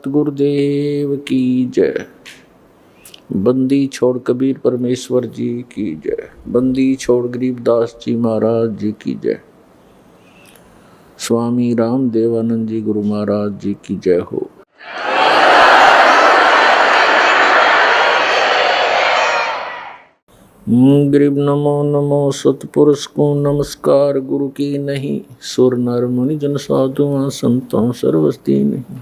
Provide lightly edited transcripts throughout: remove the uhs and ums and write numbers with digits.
सतगुरुदेव की जय। बंदी छोड़ कबीर परमेश्वर जी की जय। बंदी छोड़ गरीबदास जी महाराज जी की जय। स्वामी राम देवानंद जी गुरु महाराज जी की जय हो। गरीब नमो नमो सतपुरुष को नमस्कार। गुरु की नहीं सुर नर मुनि जन साधुआं संतों सर्वस्ती नहीं।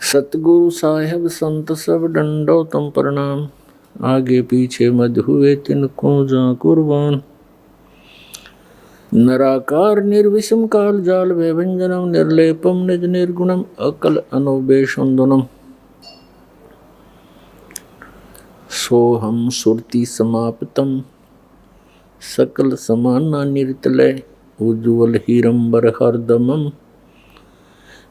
सतगुरु साहेब संत सब डंडो तम प्रणाम। आगे पीछे मध हुए तिनको जा कुर्बान। नराकार निर्विषम काल जाल व्यंजनम निर्लेपम निज निर्गुणम अकल अनोबेशुंदनम। सोहम सुरति समाप्तम सकल समाना निर्तलय उज्ज्वल हीरंबर हरदमम।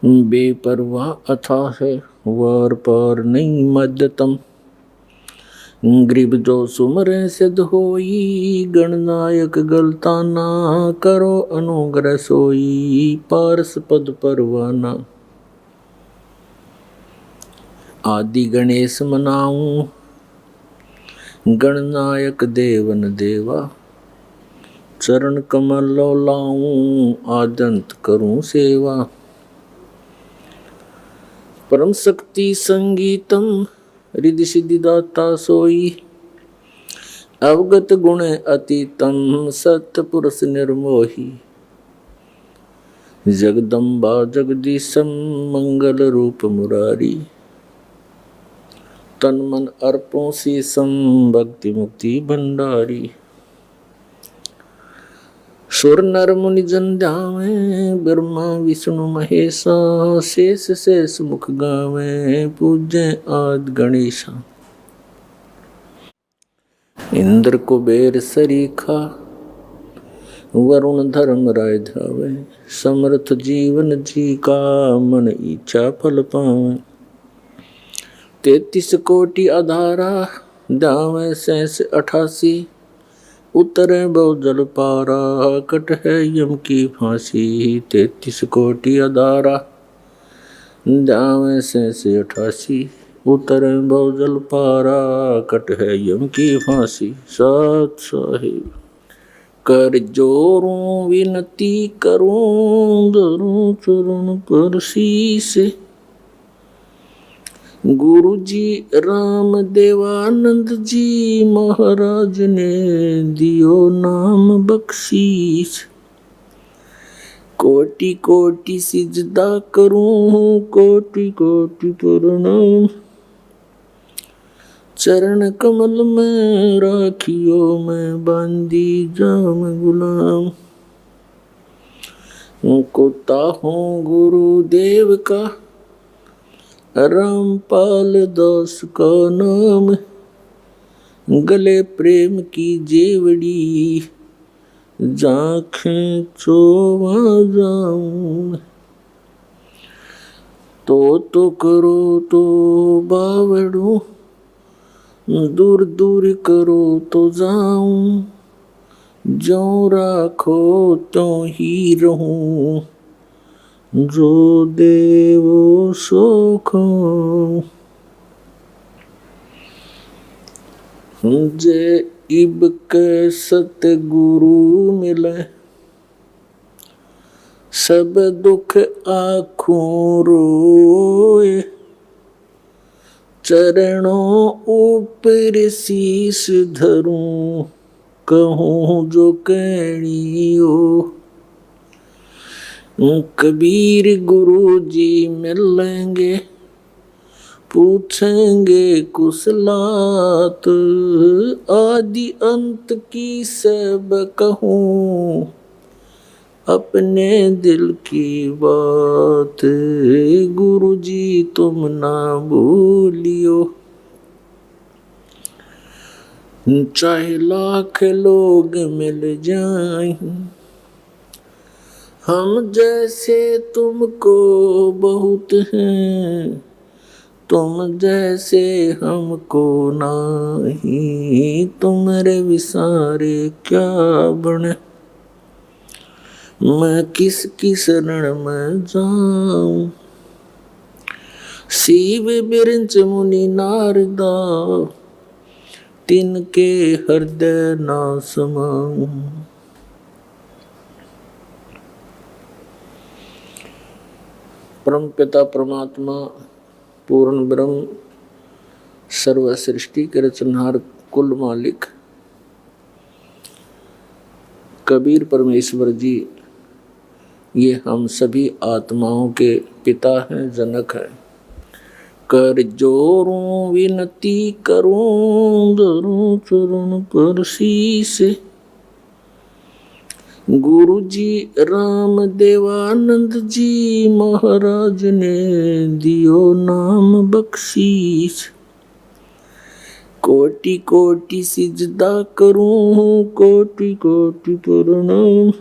बेपरवाह अथाह है वार पार नहीं मध्यतम। गरीब जो सुमरे सिद्ध होई गणनायक गलता ना करो अनुग्रह सोई पारस पद परवाना। आदि गणेश मनाऊं गणनायक देवन देवा। चरण कमल लाऊं आदंत करूं सेवा। परम शक्ति संगीतम रिद्धि सिद्धि दाता सोई। अवगत गुण अतीतम सत्पुरुष निर्मोही। जगदम्बा जगदीशम मंगल रूप मुरारी। तन मन अर्पों शीसम भक्ति मुक्ति भंडारी। सुर नर मुनि जन ध्यावे ब्रह्मा विष्णु महेशा। शेष शेष मुख गावे पूज्य आदि गणेशा। इंद्र कुबेर सरीखा वरुण धर्म राय धावे। समर्थ जीवन जी का मन इच्छा फल पावे। 33 कोटि आधारा दावे शेष 88। उतरे बहु जल पारा कट है यम की फांसी। 33 कोटि आधारा दावे शेष 88। उतरे बहु जल पारा कट है यम की फांसी। सत साहिब कर जोरूं विनती करूं धरूं चरण पर शीस। गुरु जी राम देवानंद जी महाराज ने दियो नाम बख्शीश। कोटि कोटि सिजदा करूं कोटि कोटि प्रणाम। चरण कमल में राखियो मैं बांदी जाम गुलाम। कुत्ता हूँ गुरुदेव का रामपाल दास का नाम। गले प्रेम की जेवड़ी जाखें चोवा जाऊं। तो करो तो बावड़ू दूर दूर करो तो जाऊं। जो राखो तो ही रहूं जो देवो सोखो। जे इब के सतगुरु मिले सब दुख आँखों रोए। चरणों ऊपर शीश धरूं कहूँ जो कहनी हो। कबीर गुरु जी मिलेंगे पूछेंगे कुशलात। आदि अंत की सब कहूँ अपने दिल की बात। गुरु जी तुम ना भूलियो चाहे लाख लोग मिल जाएं। हम जैसे तुमको बहुत हैं तुम जैसे हमको नहीं। तुम्हारे विसारे क्या बने मैं किसकी शरण में जाऊं। शिव बिरंच मुनि नारदा तिनके हृदय ना समाऊं। परम पिता परमात्मा पूर्ण ब्रह्म सर्व सृष्टि के रचनहार कुल मालिक कबीर परमेश्वर जी ये हम सभी आत्माओं के पिता हैं, जनक हैं। कर जोरूं विनती करूं धरूं चरण पर शीस। गुरु जी राम देवानंद जी महाराज ने दियो नाम बख्शीश। कोटि कोटि सिजदा करूं कोटि कोटि प्रणाम।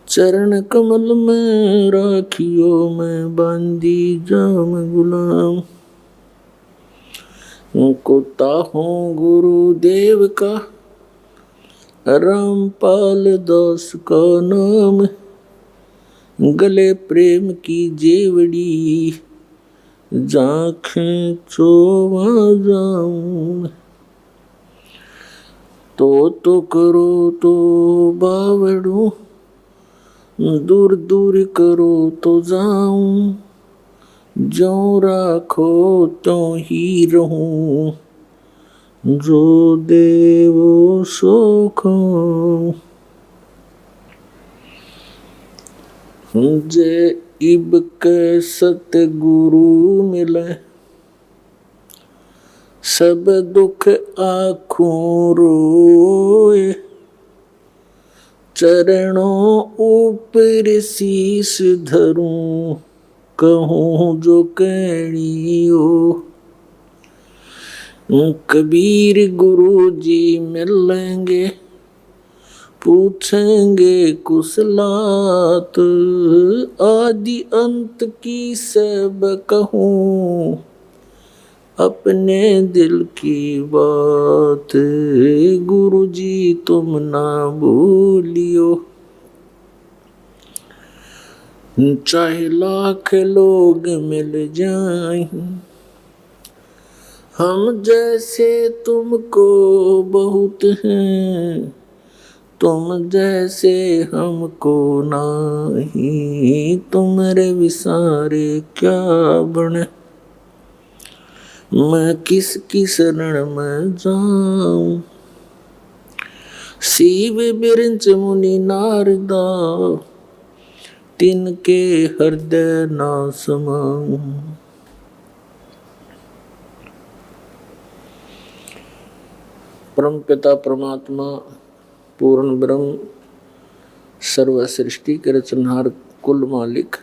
चरण कमल में राखियो मैं बांधी जाम गुलाम। कुत्ता हूँ गुरुदेव का रामपाल दास का नाम। गले प्रेम की जेवड़ी जाखें चोवा जाऊं। तो करो तो बावड़ू दूर दूर करो तो जाऊं। जो राखो तो ही रहूं जो देवो सो खाऊं। जे इब के सतगुरु मिले सब दुख आँखों रोए। चरणों ऊपर शीश धरूं कहूँ जो कहनियो। कबीर गुरु जी मिलेंगे पूछेंगे कुशलात। आदि अंत की सब कहूँ अपने दिल की बात। गुरु जी तुम ना भूलियो चाहे लाख लोग मिल जाएं। हम जैसे तुमको बहुत हैं तुम जैसे हमको नहीं। तुम्हारे विसारे क्या बने मैं किसकी शरण में जाऊं। शिव बिरंच मुनि नारदा तिनके हृदय ना समाऊं। परम पिता परमात्मा पूर्ण ब्रह्म सर्व सृष्टि के रचनहार कुल मालिक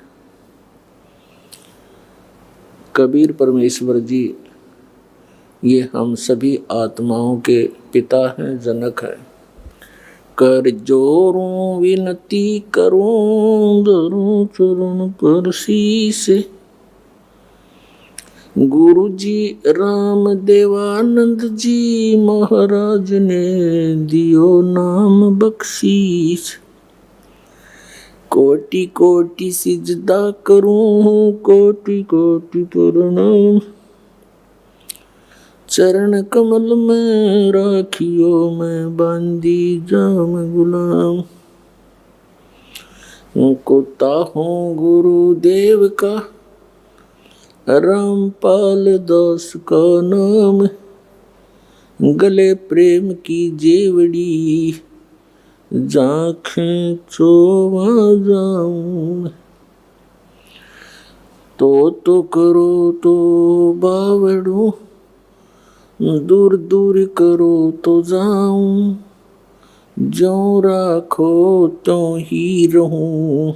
कबीर परमेश्वर जी ये हम सभी आत्माओं के पिता हैं, जनक हैं। कर जोरूं विनती करूं धरूं चरण पर शीस। गुरु जी राम देवानंद जी महाराज ने दियो नाम बख्शीश। कोटि कोटि सिजदा करूं कोटि कोटि प्रणाम। चरण कमल में राखियो मैं बांधी जाम गुलाम। कुत्ता हूँ गुरुदेव का रामपाल दास का नाम। गले प्रेम की जेवड़ी जाखें चोवा जाऊं। तो करो तो बावड़ू दूर दूर करो तो जाऊं। जो राखो तो ही रहूं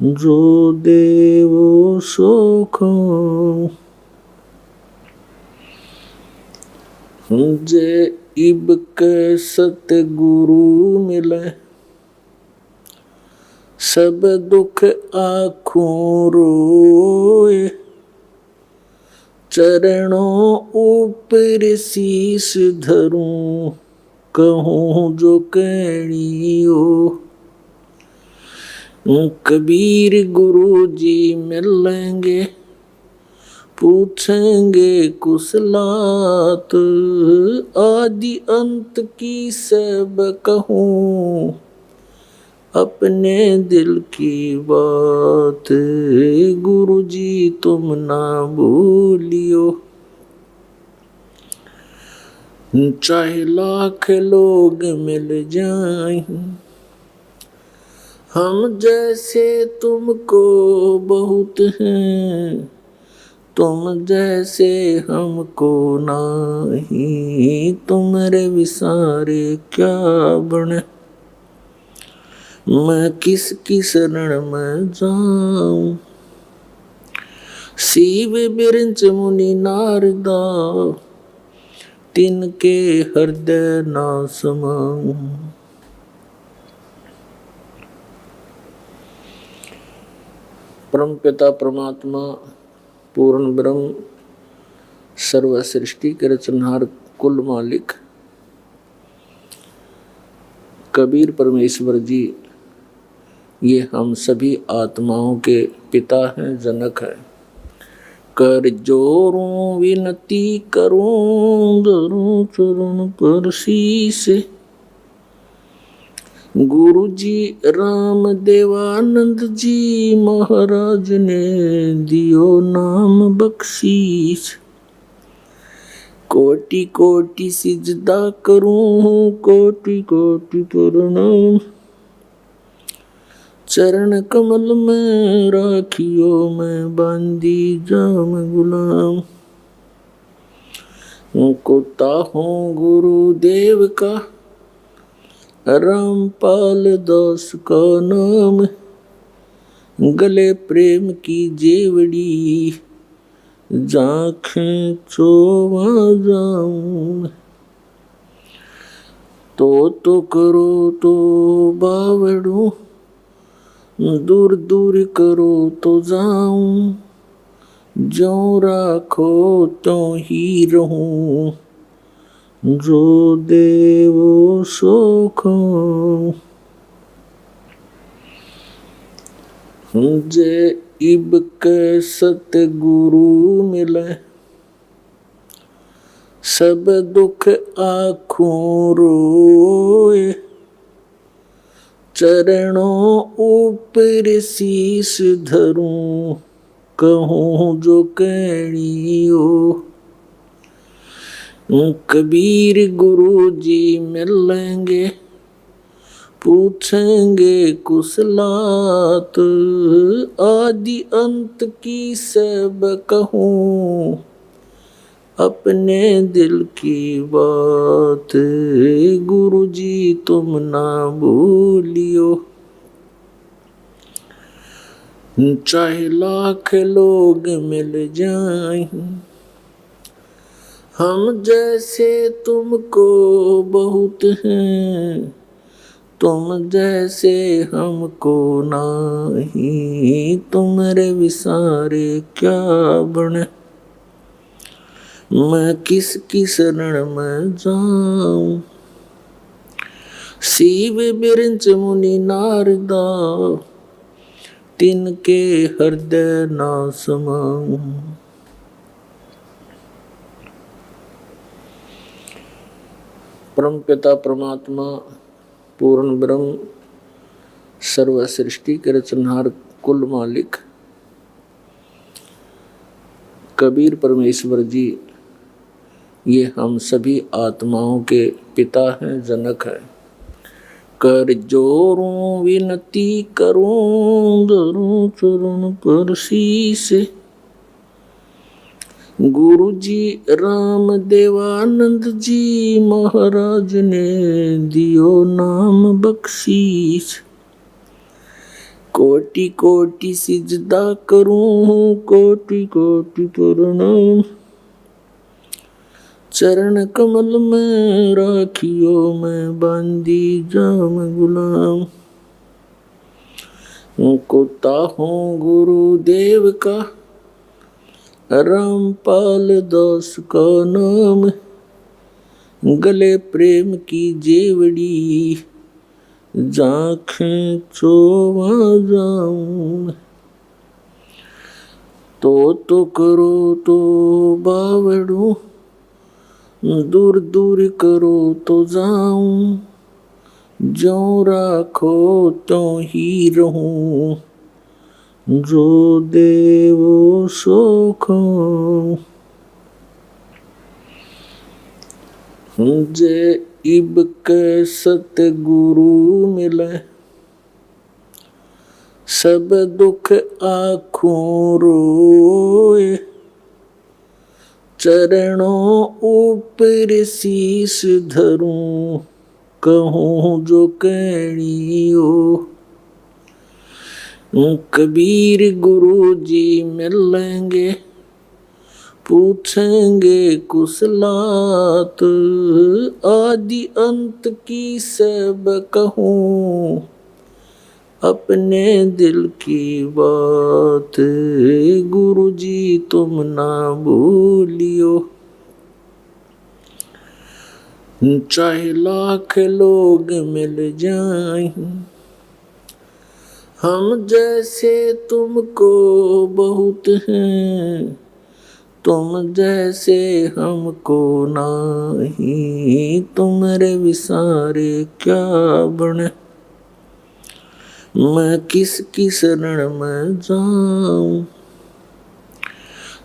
जो देवो सो खाऊं। जे इब के सतगुरु मिले सब दुख आँखों रोए। चरणों ऊपर शीश धरूं कहूँ जो कहनियो। कबीर गुरु जी मिलेंगे, पूछेंगे कुशलात, आदि अंत की सब कहूँ, अपने दिल की बात। गुरु जी तुम ना भूलियो, चाहे लाख लोग मिल जाएं, हम जैसे तुमको बहुत हैं, तुम जैसे हमको नहीं। तुम्हारे विसारे क्या बने, मैं किसकी शरण में जाऊं। शिव बिरंच मुनि नारदा, तिनके हृदय ना समाऊं। परम पिता परमात्मा पूर्ण ब्रह्म सर्व सृष्टि के रचनहार कुल मालिक कबीर परमेश्वर जी, ये हम सभी आत्माओं के पिता हैं, जनक हैं। कर जोरूं विनती करूं, धरूं चरण पर शीश। गुरु जी राम देवानंद जी महाराज ने दियो नाम बख्शीश। कोटि कोटि सिजदा करूं, कोटि कोटि प्रणाम। चरण कमल में राखियो मैं बांदी जाम गुलाम। कुत्ता हूँ गुरुदेव का, रामपाल दास का नाम। गले प्रेम की जेवड़ी, जाखें चोवा जाऊं। तो करो तो बावड़ू, दूर दूर करो तो जाऊं। जो राखो तो ही रहूं, जो देवो सो खाऊं। जे इब के सतगुरु मिले, सब दुख आँखों रोए। चरणों ऊपर शीश धरूं, कहूँ जो कहनियो। कबीर गुरु जी मिलेंगे, पूछेंगे कुशलात। आदि अंत की सब कहूँ, अपने दिल की बात। गुरु जी तुम ना भूलियो, चाहे लाख लोग मिल जाएं, हम जैसे तुमको बहुत हैं, तुम जैसे हमको नहीं। तुम्हारे विसारे क्या बने, मैं किसकी शरण में जाऊं। शिव बिरंच मुनि नारदा, तिनके हृदय ना समाऊं। परम पिता परमात्मा पूर्ण ब्रह्म सर्व सृष्टि के रचनहार कुल मालिक कबीर परमेश्वर जी, ये हम सभी आत्माओं के पिता हैं, जनक हैं। कर जोरूं विनती करूं, धरूं चरण पर शीश। गुरु जी राम देवानंद जी महाराज ने दियो नाम बख्शीश। कोटि कोटि सिजदा करूं, कोटि कोटि प्रणाम। चरण कमल में राखियो मैं बांदी जाम गुलाम। कुत्ता हूँ गुरुदेव का, रामपाल दास का नाम। गले प्रेम की जेवड़ी, जाखें चोवा जाऊं। तो करो तो बावड़ू, दूर दूर करो तो जाऊं। ज्यों राखो त्यों ही रहूं, जो देवो सो खाऊं। जे इब के सतगुरु मिले, सब दुख आँखों रोए। चरणों ऊपर शीश धरूं, कहूँ जो कहनियो। कबीर गुरु जी मिलेंगे, पूछेंगे कुशलात। आदि अंत की सब कहूँ, अपने दिल की बात। गुरु जी तुम ना भूलियो, चाहे लाख लोग मिल जाएं। हम जैसे तुमको बहुत हैं, तुम जैसे हमको नहीं। तुम्हारे विसारे क्या बने, मैं किसकी शरण में जाऊं।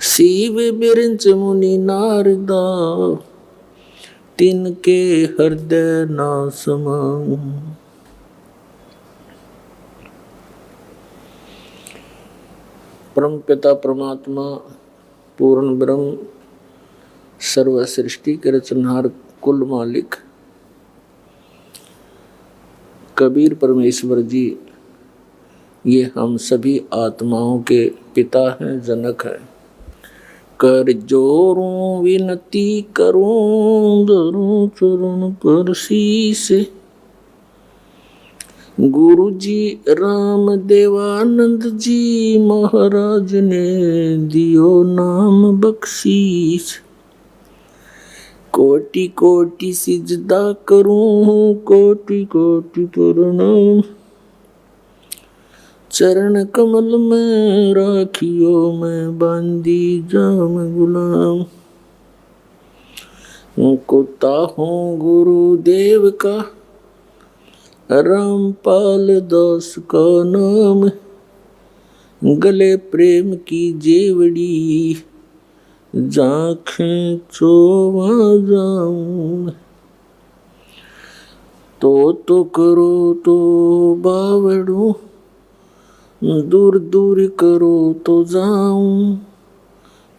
शिव बिरंच मुनि नारदा, तिनके हृदय ना समाऊं। परम पिता परमात्मा पूर्ण ब्रह्म सर्व सृष्टि के रचनहार कुल मालिक कबीर परमेश्वर जी, ये हम सभी आत्माओं के पिता हैं, जनक हैं। कर जोरूं विनती करूं, धरूं चरण पर शीश। गुरु जी राम देवानंद जी महाराज ने दियो नाम बख्शीश। कोटि कोटि सिजदा करूं, कोटि कोटि प्रणाम। चरण कमल में राखियो मैं बांदी जाम गुलाम। कुत्ता हूँ गुरुदेव का, रामपाल दास का नाम। गले प्रेम की जेवड़ी, जाखें चोवा जाऊं। तो करो तो बावड़ू, दूर दूर करो तो जाऊं।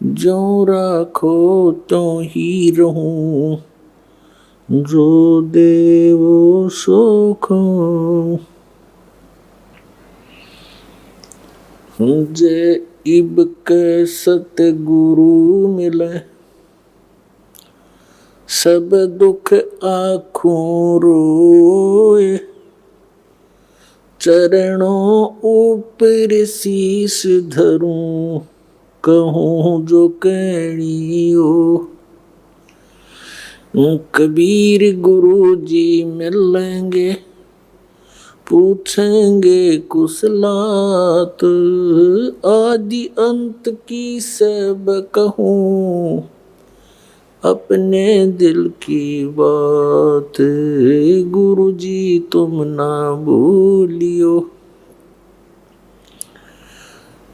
ज्यों राखो त्यों ही रहूं, जो देवो सो खाऊं। जे इब के सतगुरु मिले, सब दुख आँखों रोए। चरणों ऊपर शीश धरूं, कहूँ जो कहनियो। कबीर गुरु जी मिलेंगे, पूछेंगे कुशलात। आदि अंत की सब कहूँ, अपने दिल की बात। गुरु जी तुम ना भूलियो,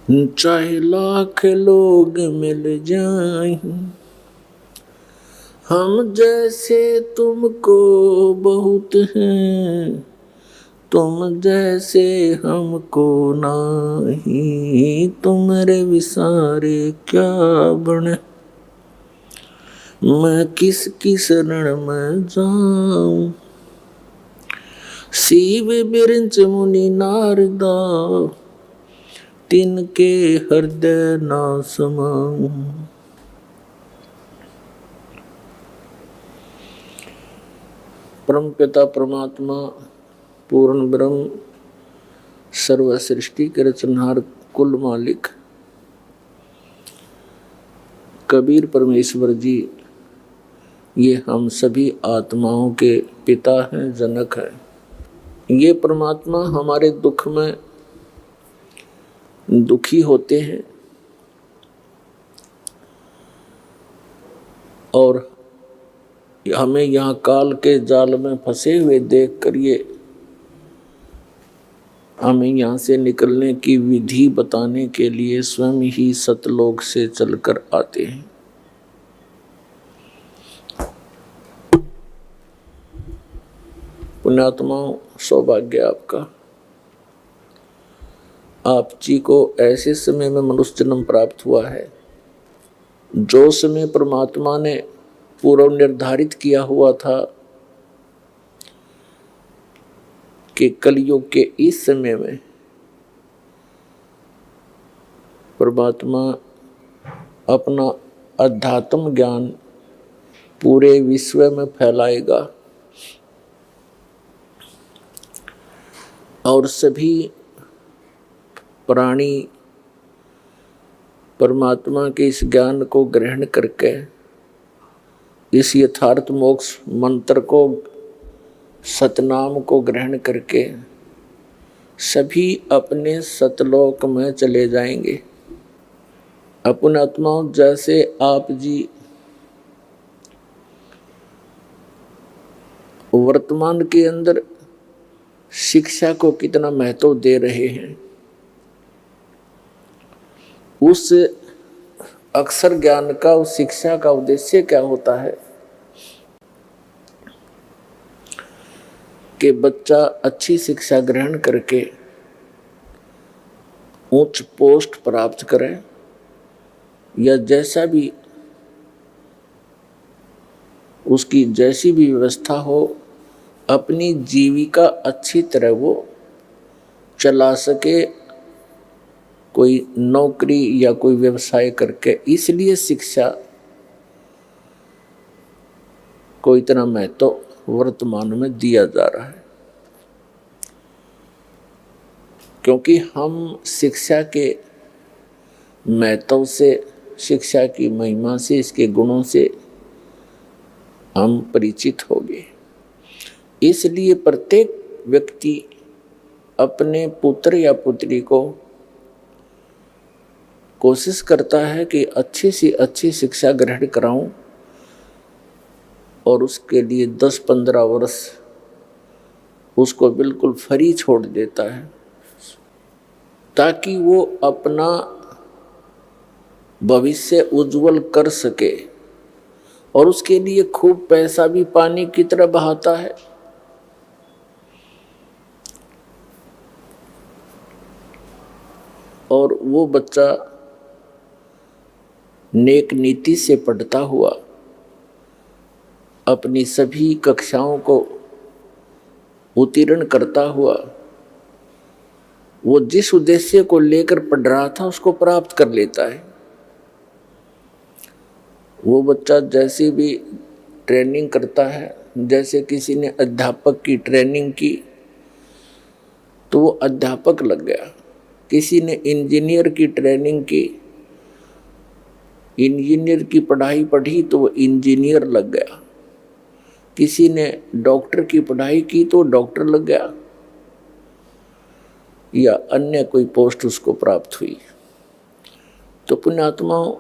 चाहे लाख लोग मिल जाएं। हम जैसे तुमको बहुत हैं, तुम जैसे हमको नहीं। तुम्हारे विसारे क्या बने, मैं किसकी शरण में जाऊं। शिव बिरंच मुनि नारदा, तिनके हृदय ना समाऊं। परम पिता परमात्मा पूर्ण ब्रह्म सर्व सृष्टि के रचनहार कुल मालिक कबीर परमेश्वर जी, ये हम सभी आत्माओं के पिता हैं, जनक हैं। ये परमात्मा हमारे दुख में दुखी होते हैं और हमें यहाँ काल के जाल में फंसे हुए देख कर ये हमें यहाँ से निकलने की विधि बताने के लिए स्वयं ही सतलोक से चलकर आते हैं। पुण्यात्माओं, सौभाग्य आपका, आप जी को ऐसे समय में मनुष्य जन्म प्राप्त हुआ है जो समय परमात्मा ने पूर्व निर्धारित किया हुआ था कि कलयुग के इस समय में परमात्मा अपना अध्यात्म ज्ञान पूरे विश्व में फैलाएगा और सभी प्राणी परमात्मा के इस ज्ञान को ग्रहण करके इस यथार्थ मोक्ष मंत्र को, सतनाम को ग्रहण करके सभी अपने सतलोक में चले जाएंगे। अपन आत्माओं, जैसे आप जी वर्तमान के अंदर शिक्षा को कितना महत्व दे रहे हैं, उस अक्षर ज्ञान का, उस शिक्षा का उद्देश्य क्या होता है कि बच्चा अच्छी शिक्षा ग्रहण करके उच्च पोस्ट प्राप्त करे या जैसा भी उसकी जैसी भी व्यवस्था हो, अपनी जीविका अच्छी तरह वो चला सके, कोई नौकरी या कोई व्यवसाय करके। इसलिए शिक्षा को इतना महत्व वर्तमान में दिया जा रहा है, क्योंकि हम शिक्षा के महत्व से, शिक्षा की महिमा से, इसके गुणों से हम परिचित हो गए। इसलिए प्रत्येक व्यक्ति अपने पुत्र या पुत्री को कोशिश करता है कि अच्छी से अच्छी शिक्षा ग्रहण कराऊं और उसके लिए 10-15 वर्ष उसको बिल्कुल फ्री छोड़ देता है ताकि वो अपना भविष्य उज्जवल कर सके, और उसके लिए खूब पैसा भी पानी की तरह बहाता है। और वो बच्चा नेक नीति से पढ़ता हुआ अपनी सभी कक्षाओं को उत्तीर्ण करता हुआ वो जिस उद्देश्य को लेकर पढ़ रहा था उसको प्राप्त कर लेता है। वो बच्चा जैसी भी ट्रेनिंग करता है, जैसे किसी ने अध्यापक की ट्रेनिंग की तो वो अध्यापक लग गया, किसी ने इंजीनियर की ट्रेनिंग की, इंजीनियर की पढ़ाई पढ़ी तो वो इंजीनियर लग गया, किसी ने डॉक्टर की पढ़ाई की तो डॉक्टर लग गया, या अन्य कोई पोस्ट उसको प्राप्त हुई। तो पुण्यात्माओं,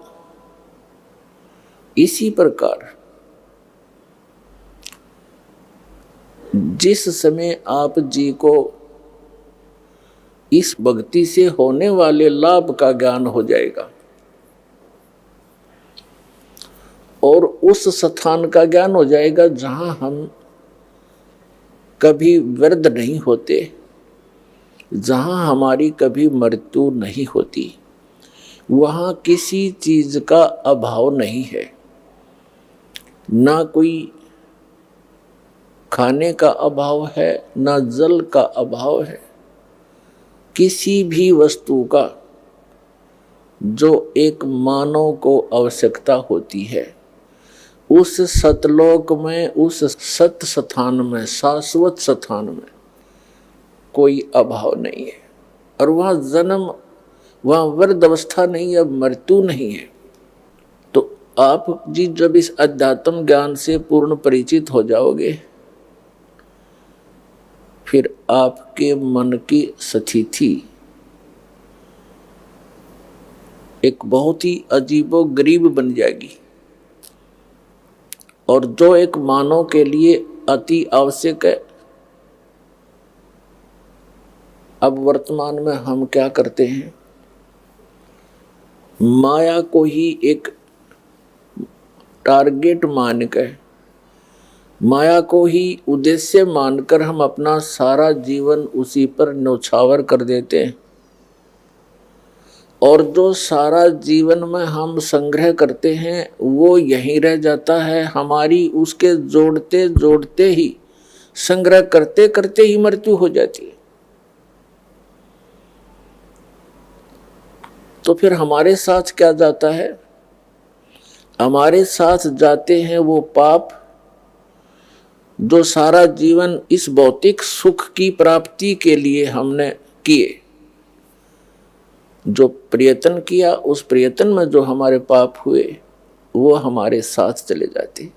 इसी प्रकार जिस समय आप जी को इस भक्ति से होने वाले लाभ का ज्ञान हो जाएगा और उस स्थान का ज्ञान हो जाएगा जहां हम कभी वृद्ध नहीं होते, जहां हमारी कभी मृत्यु नहीं होती, वहां किसी चीज का अभाव नहीं है, ना कोई खाने का अभाव है, ना जल का अभाव है, किसी भी वस्तु का जो एक मानव को आवश्यकता होती है, उस सतलोक में, उस सत स्थान में, शाश्वत स्थान में कोई अभाव नहीं है। और वहाँ जन्म, वहाँ वृद्ध अवस्था नहीं है, मृत्यु नहीं है। तो आप जी जब इस अध्यात्म ज्ञान से पूर्ण परिचित हो जाओगे, फिर आपके मन की स्थिति एक बहुत ही अजीबो गरीब बन जाएगी, और जो एक मानव के लिए अति आवश्यक है। अब वर्तमान में हम क्या करते हैं, माया को ही एक टारगेट मानकर, माया को ही उद्देश्य मानकर हम अपना सारा जीवन उसी पर न्यौछावर कर देते हैं, और जो सारा जीवन में हम संग्रह करते हैं वो यहीं रह जाता है। हमारी उसके जोड़ते जोड़ते ही, संग्रह करते करते ही मृत्यु हो जाती है। तो फिर हमारे साथ क्या जाता है, हमारे साथ जाते हैं वो पाप जो सारा जीवन इस भौतिक सुख की प्राप्ति के लिए हमने किए। जो प्रयत्न किया, उस प्रयत्न में जो हमारे पाप हुए वो हमारे साथ चले जाते।